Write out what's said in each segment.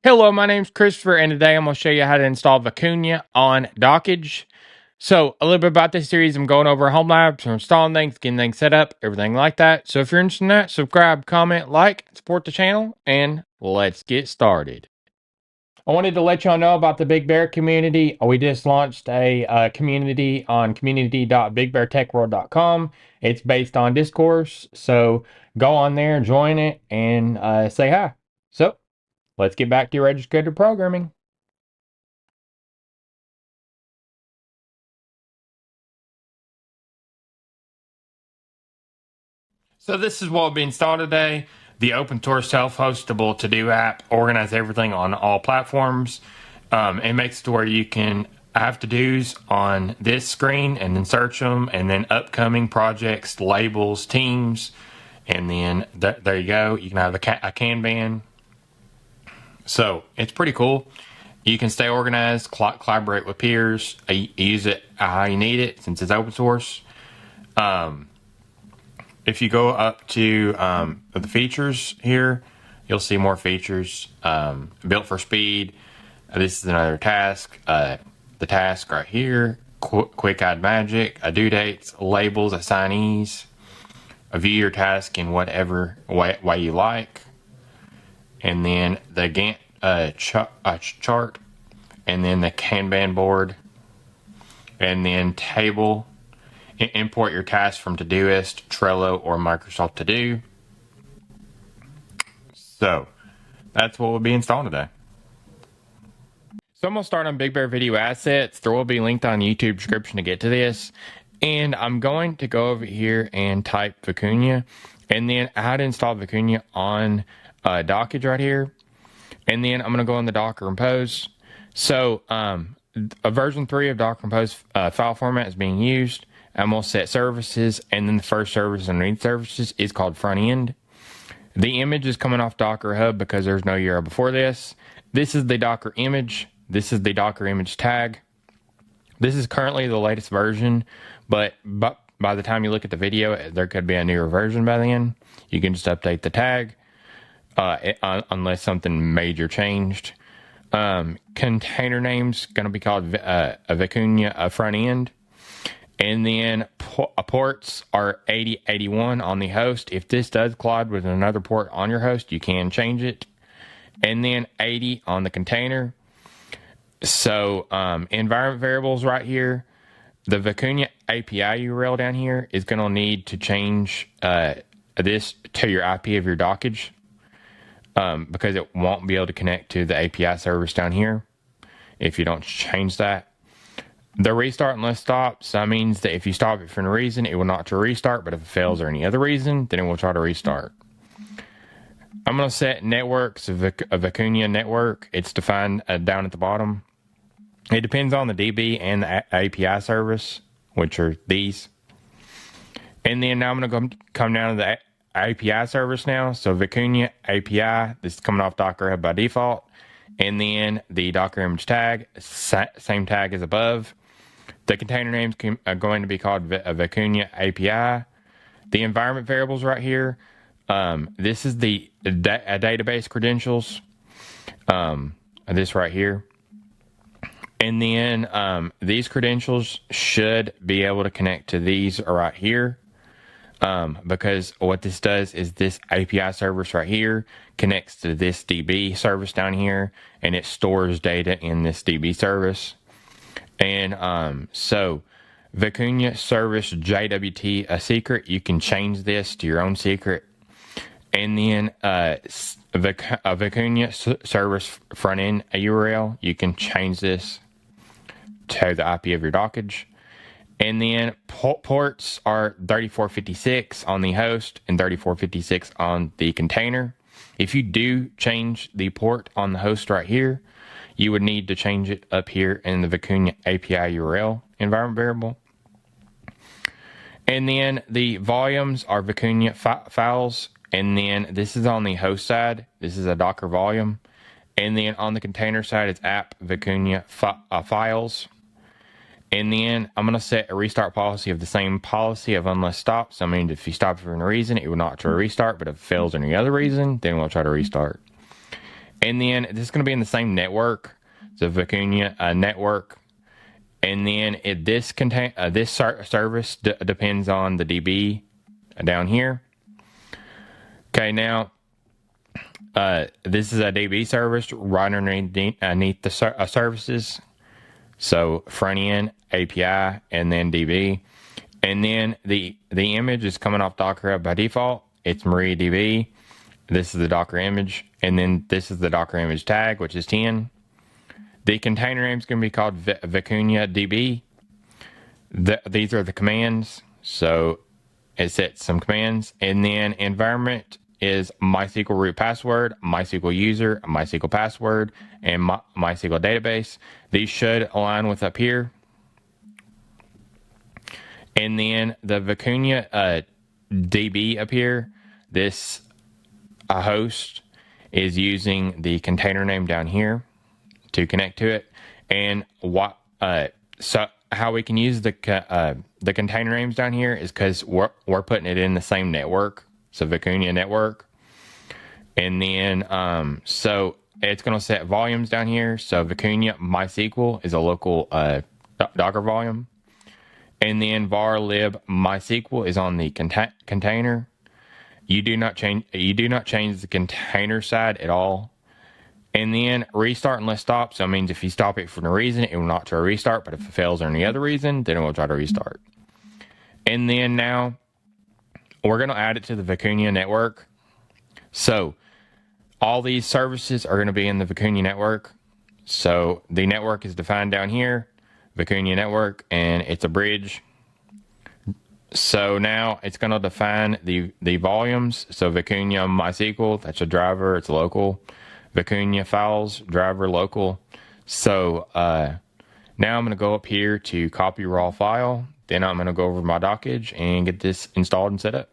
Hello, my name's Christopher, and today I'm going to show you how to install Vikunja on Dockge. So, a little bit about this series, I'm going over home labs, installing things, getting things set up, everything like that. So, if you're interested in that, subscribe, comment, like, support the channel, and let's get started. I wanted to let y'all know about the Big Bear community. We just launched a community on community.bigbeartechworld.com. It's based on discourse, so go on there, join it, and say hi. So, let's get back to your registered programming. So this is what will be installed today. The open source self-hostable to-do app organize everything on all platforms. It makes it to where you can have to-dos on this screen and then search them, and then upcoming projects, labels, teams, and then there you go. You can have a Kanban. So it's pretty cool. You can stay organized, collaborate with peers, use it how you need it since it's open source. If you go up to the features here, you'll see more features. Built for speed. This is another task. The task right here. Quick add magic. Due dates, labels, assignees. View your task in whatever way you like. And then the Gantt chart. And then the Kanban board. And then table. Import your tasks from Todoist, Trello, or Microsoft To Do. So that's what will be installed today. So I'm going to start on Big Bear Video Assets. There will be linked on the YouTube description to get to this. And I'm going to go over here and type Vikunja, and then how to install Vikunja on Dockge right here. And then I'm going to go on the Docker Compose. So a version 3 of Docker Compose file format is being used. I'm going to set services, and then the first service underneath services is called front end. The image is coming off Docker Hub because there's no URL before this. This is the Docker image. This is the Docker image tag. This is currently the latest version, but by the time you look at the video, there could be a newer version by then. You can just update the tag unless something major changed. Container name's going to be called Vikunja front end. And then ports are 8081 on the host. If this does collide with another port on your host, you can change it. And then 80 on the container. So environment variables right here. The Vikunja API URL down here is going to need to change this to your IP of your Dockge because it won't be able to connect to the API service down here if you don't change that. The restart unless stopped, so that means that if you stop it for any reason, it will not try to restart, but if it fails or any other reason, then it will try to restart. I'm going to set networks, a Vikunja network. It's defined down at the bottom. It depends on the DB and the API service, which are these. And then now I'm going to come down to the API service now. So Vikunja API, this is coming off Docker Hub by default. And then the Docker image tag, same tag as above. The container names are going to be called Vikunja API. The environment variables right here. This is the database credentials. This right here. And then these credentials should be able to connect to these right here. Because what this does is this API service right here connects to this DB service down here, and it stores data in this DB service. And so Vikunja service JWT a secret, you can change this to your own secret. And then Vikunja service front end URL, you can change this to the IP of your Dockge. And then ports are 3456 on the host and 3456 on the container. If you do change the port on the host right here, you would need to change it up here in the Vikunja API URL environment variable. And then the volumes are Vikunja files. And then this is on the host side. This is a Docker volume. And then on the container side, it's app Vikunja files. And then I'm going to set a restart policy of the same policy of unless stopped. So I mean, if you stop for any reason, it will not try to restart. But if it fails any other reason, then we'll try to restart. And then this is going to be in the same network. So Vikunja network. And then this service depends on the DB down here. Okay, now this is a DB service right underneath the services. So front end, API, and then DB. And then the image is coming off Docker Hub by default. It's MariaDB. This is the Docker image. And then this is the Docker image tag, which is 10. The container name is going to be called Vikunja DB. These are the commands. So it sets some commands. And then environment is MySQL root password, MySQL user, MySQL password, and MySQL database. These should align with up here. And then the Vikunja DB up here, this host is using the container name down here to connect to it. And so how we can use the container names down here is because we're putting it in the same network, so Vikunja network. And then so it's going to set volumes down here. So Vikunja MySQL is a local Docker volume. And then var lib MySQL is on the container. You do not change the container side at all. And then restart unless stop. So it means if you stop it for no reason, it will not try to restart. But if it fails for any other reason, then it will try to restart. And then now we're going to add it to the Vikunja network. So all these services are going to be in the Vikunja network. So the network is defined down here, Vikunja network, and it's a bridge. So now it's going to define the volumes. So Vikunja MySQL, that's a driver, it's local. Vikunja files, driver, local. So now I'm going to go up here to copy raw file. Then I'm going to go over my Dockge and get this installed and set up.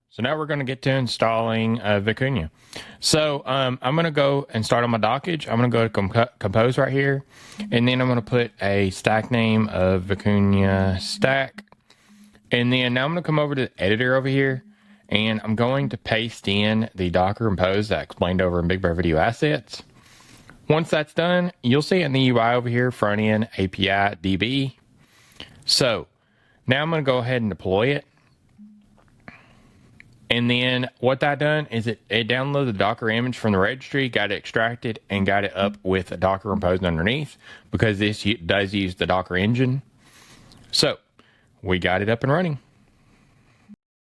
So now we're going to get to installing Vikunja. So I'm going to go and start on my Dockge. I'm going to go to compose right here. And then I'm going to put a stack name of Vikunja stack. And then now I'm going to come over to the editor over here. And I'm going to paste in the Docker compose that I explained over in BigBear Video Assets. Once that's done, you'll see in the UI over here, front end, API, DB. So now I'm going to go ahead and deploy it. And then what that done is it downloaded the Docker image from the registry, got it extracted, and got it up with a Docker compose underneath, because this does use the Docker engine. So we got it up and running.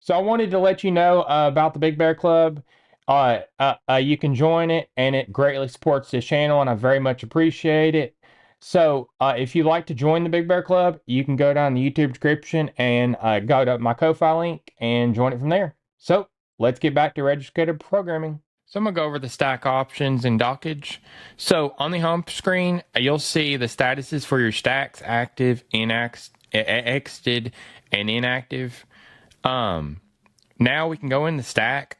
So I wanted to let you know about the BigBearClub. You can join it, and it greatly supports this channel, and I very much appreciate it. So if you'd like to join the BigBearClub, you can go down the YouTube description and go to my Ko-Fi link and join it from there. So let's get back to registered programming. So I'm going to go over the stack options in Dockge. So on the home screen, you'll see the statuses for your stacks: active, exited, and inactive. Now we can go in the stack,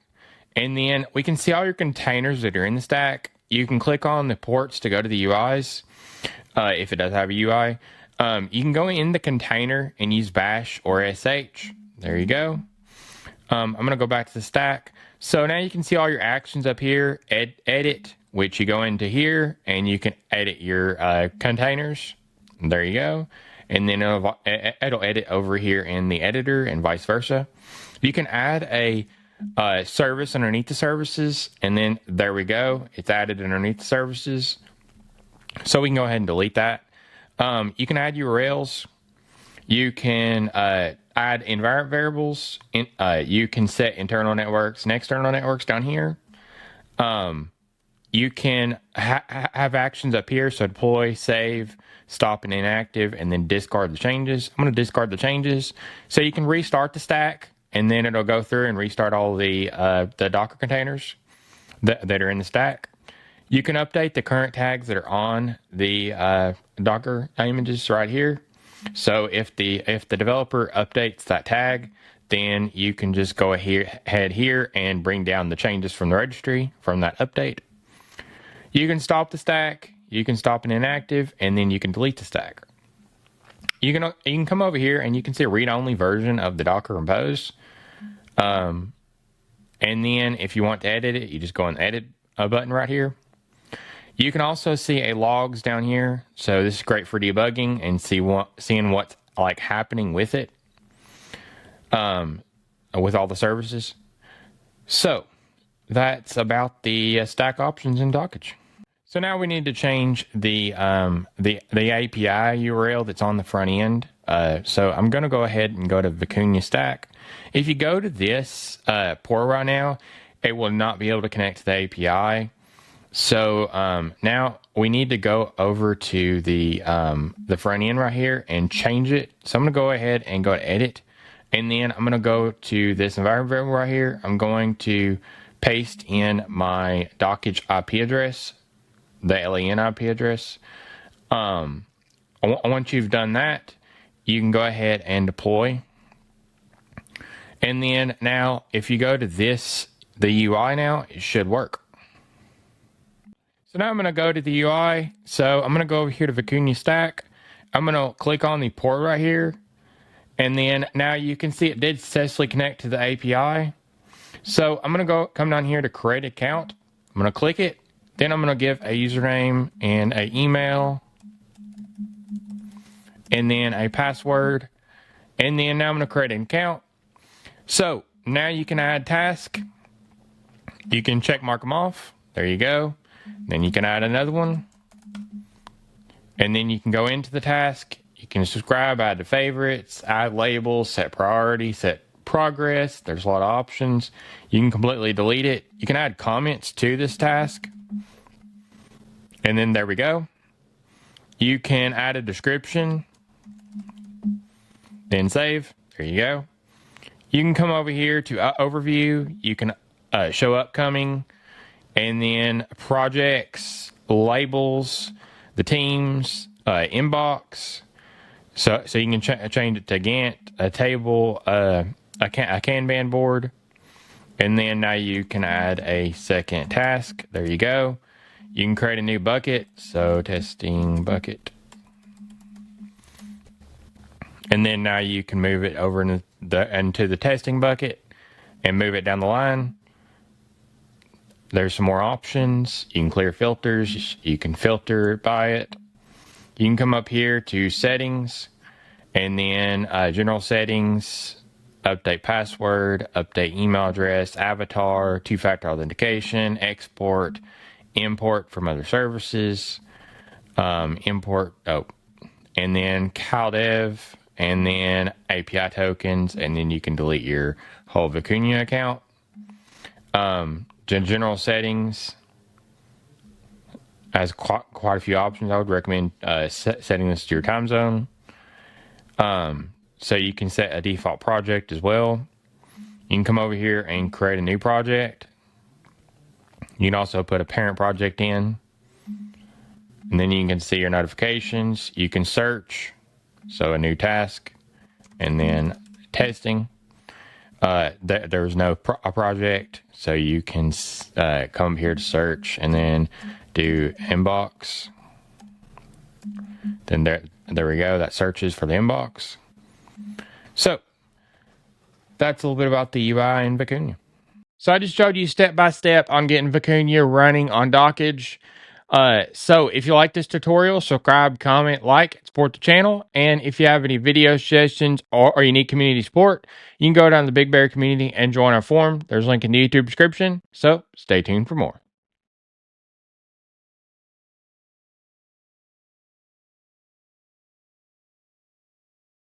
and then we can see all your containers that are in the stack. You can click on the ports to go to the UIs, if it does have a UI. You can go in the container and use bash or sh. There you go. I'm going to go back to the stack. So now you can see all your actions up here. Edit, which you go into here, and you can edit your containers. There you go. And then it'll edit over here in the editor and vice versa. You can add a service underneath the services, and then there we go. It's added underneath the services. So we can go ahead and delete that. You can add URLs. You can add environment variables. You can set internal networks and external networks down here. You can have actions up here. So deploy, save, stop, and inactive, and then discard the changes. I'm going to discard the changes. So you can restart the stack, and then it'll go through and restart all the Docker containers that are in the stack. You can update the current tags that are on the Docker images right here. So if the developer updates that tag, then you can just go ahead here and bring down the changes from the registry from that update. You can stop the stack, you can stop an inactive, and then you can delete the stack. You can come over here and you can see a read-only version of the Docker compose. And then if you want to edit it, you just go on the edit button right here. You can also see a logs down here. So this is great for debugging and seeing what's like happening with it, with all the services. So that's about the stack options in Dockge. So now we need to change the API URL that's on the front end. So I'm going to go ahead and go to Vikunja stack. If you go to this port right now, it will not be able to connect to the API. So now we need to go over to the front end right here and change it. So I'm going to go ahead and go to edit, and then I'm going to go to this environment variable right here. I'm going to paste in my Dockge IP address, the LAN IP address. Once you've done that, you can go ahead and deploy. And then now, if you go to the UI now, it should work. So now I'm going to go to the UI. So I'm going to go over here to Vikunja stack. I'm going to click on the port right here. And then now you can see it did successfully connect to the API. So I'm going to come down here to create account. I'm going to click it. Then I'm going to give a username and an email. And then a password. And then now I'm going to create an account. So now you can add task. You can check mark them off. There you go. Then you can add another one. And then you can go into the task. You can subscribe, add to favorites, add labels, set priority, set progress. There's a lot of options. You can completely delete it. You can add comments to this task. And then there we go. You can add a description. Then save. There you go. You can come over here to overview. You can show upcoming, and then projects, labels, the teams, inbox. So you can change it to Gantt, a table, a Kanban board, and then now you can add a second task. There you go. You can create a new bucket. So testing bucket. And then now you can move it over into the testing bucket and move it down the line. There's some more options. You can clear filters. You can filter by it. You can come up here to settings, and then general settings, update password, update email address, avatar, two-factor authentication, export, import from other services, import, and then CalDev, and then API tokens, and then you can delete your whole Vikunja account. General settings has quite a few options. I would recommend setting this to your time zone. So you can set a default project as well. You can come over here and create a new project. You can also put a parent project in. And then you can see your notifications. You can search. So a new task. And then testing. There's no project. So you can come here to search and then do inbox. Then there we go. That searches for the inbox. So that's a little bit about the UI in Vikunja. So I just showed you step by step on getting Vikunja running on Dockge. So if you like this tutorial, subscribe, comment, like, support the channel. And if you have any video suggestions or you need community support, you can go down to the Big Bear community and join our forum. There's a link in the YouTube description. So stay tuned for more.